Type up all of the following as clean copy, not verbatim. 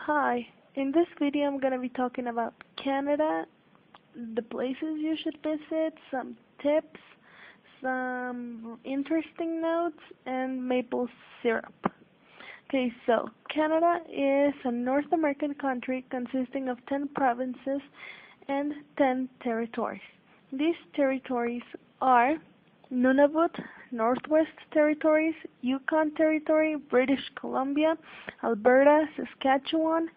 Hi, in this video I'm going to be talking about Canada, the places you should visit, some tips, some interesting notes, and maple syrup. Okay, so Canada is a North American country consisting of 10 provinces and 10 territories. These territories are Nunavut, Northwest Territories, Yukon Territory, British Columbia, Alberta, Saskatchewan,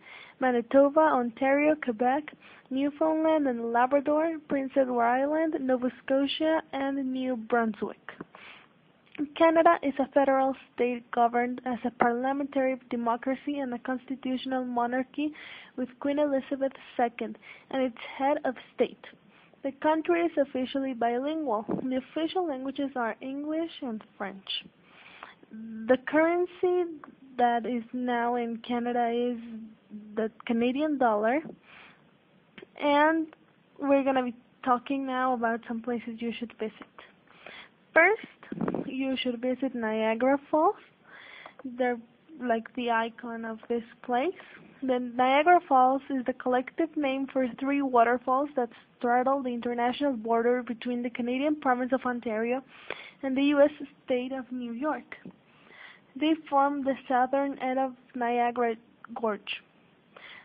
Manitoba, Ontario, Quebec, Newfoundland and Labrador, Prince Edward Island, Nova Scotia, and New Brunswick. Canada is a federal state governed as a parliamentary democracy and a constitutional monarchy with Queen Elizabeth II and its head of state. The country is officially bilingual. The official languages are English and French. The currency that is now in Canada is the Canadian dollar. And we're going to be talking now about some places you should visit. First, you should visit Niagara Falls. They're like the icon of this place. The Niagara Falls is the collective name for three waterfalls that straddle the international border between the Canadian province of Ontario and the U.S. state of New York. They form the southern end of Niagara Gorge.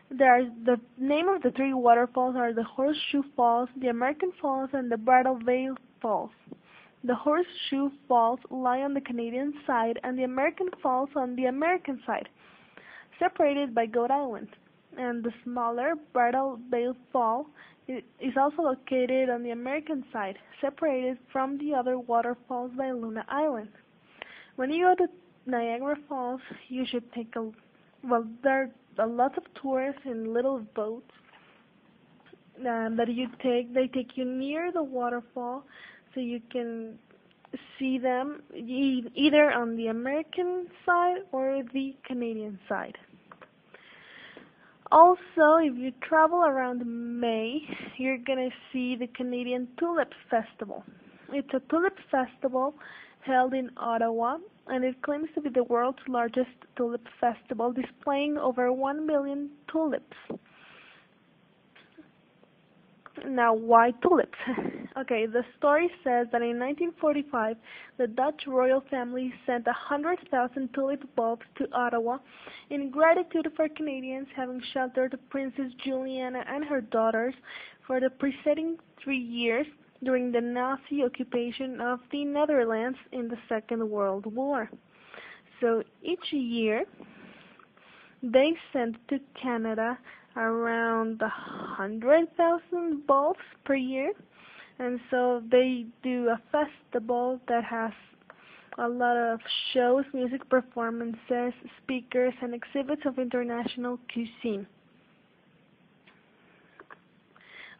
The name of the three waterfalls are the Horseshoe Falls, the American Falls, and the Bridal Veil Falls. The Horseshoe Falls lie on the Canadian side and the American Falls on the American side, separated by Goat Island, and the smaller Bridal Veil Fall is also located on the American side, separated from the other waterfalls by Luna Island. When you go to Niagara Falls, you should take there are a lot of tours in little boats that you take. They take you near the waterfall so you can see them either on the American side or the Canadian side. Also, if you travel around May, you're going to see the Canadian Tulip Festival. It's a tulip festival held in Ottawa, and it claims to be the world's largest tulip festival, displaying over 1 million tulips. Now, why tulips? Okay, the story says that in 1945, the Dutch royal family sent 100,000 tulip bulbs to Ottawa in gratitude for Canadians having sheltered Princess Juliana and her daughters for the preceding 3 years during the Nazi occupation of the Netherlands in the Second World War. So each year, they sent to Canada around 100,000 bulbs per year, and so they do a festival that has a lot of shows, music performances, speakers, and exhibits of international cuisine.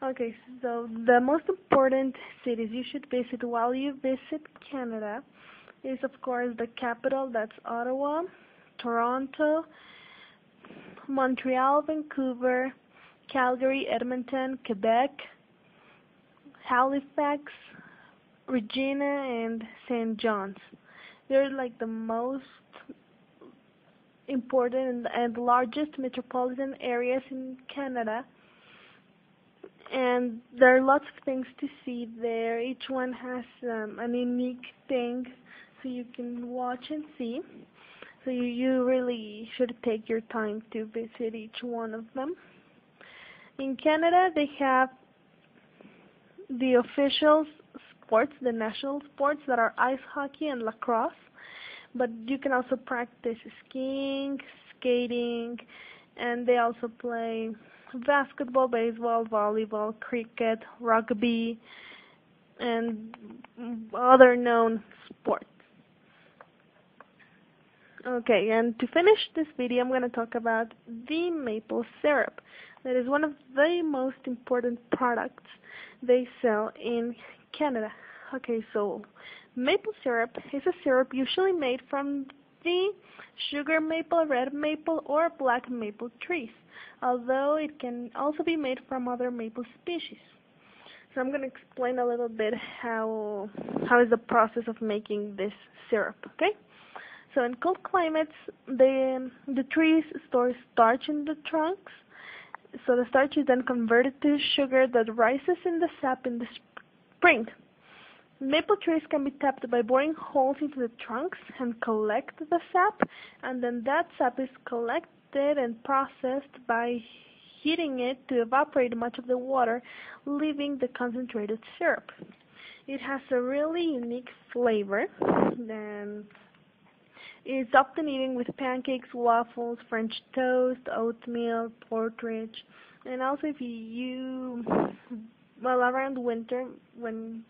Okay, so the most important cities you should visit while you visit Canada is, of course, the capital, that's Ottawa, Toronto, Montreal, Vancouver, Calgary, Edmonton, Quebec, Halifax, Regina, and St. John's. They're like the most important and largest metropolitan areas in Canada. And there are lots of things to see there. Each one has a unique thing so you can watch and see. So you really should take your time to visit each one of them. In Canada, they have the official sports, the national sports that are ice hockey and lacrosse. But you can also practice skiing, skating, and they also play basketball, baseball, volleyball, cricket, rugby, and other known sports. Okay, and to finish this video, I'm going to talk about the maple syrup. That is one of the most important products they sell in Canada. Okay, so maple syrup is a syrup usually made from the sugar maple, red maple, or black maple trees, although it can also be made from other maple species. So I'm going to explain a little bit how is the process of making this syrup, okay? So in cold climates, the trees store starch in the trunks. So the starch is then converted to sugar that rises in the sap in the spring. Maple trees can be tapped by boring holes into the trunks and collect the sap, and then that sap is collected and processed by heating it to evaporate much of the water, leaving the concentrated syrup. It has a really unique flavor, and it's often eaten with pancakes, waffles, French toast, oatmeal, porridge, and also around winter when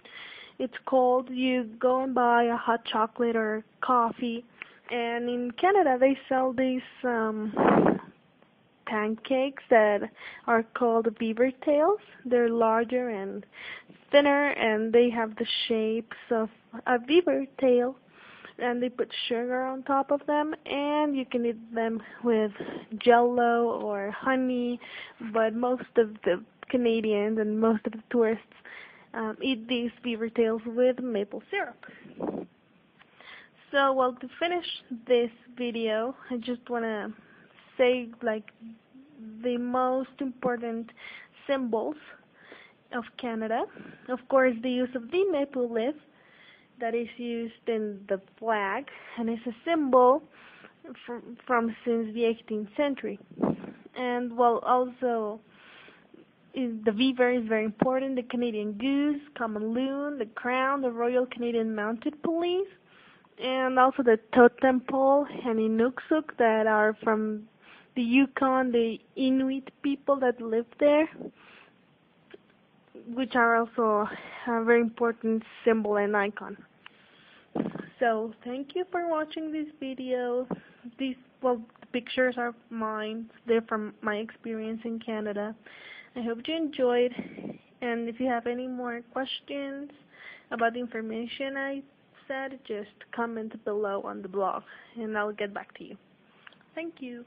it's cold, you go and buy a hot chocolate or coffee. And in Canada, they sell these pancakes that are called beaver tails. They're larger and thinner, and they have the shapes of a beaver tail. And they put sugar on top of them, and you can eat them with Jell-O or honey. But most of the Canadians and most of the tourists eat these beaver tails with maple syrup. So, well, to finish this video, I just want to say the most important symbols of Canada. Of course, the use of the maple leaf that is used in the flag, and it's a symbol from since the 18th century. And well, also the beaver is very important, the Canadian goose, common loon, the crown, the Royal Canadian Mounted Police, and also the totem pole and Inukshuk that are from the Yukon, the Inuit people that live there, which are also a very important symbol and icon. So thank you for watching this video. The pictures are mine. They're from my experience in Canada. I hope you enjoyed, and if you have any more questions about the information I said, just comment below on the blog, and I'll get back to you. Thank you.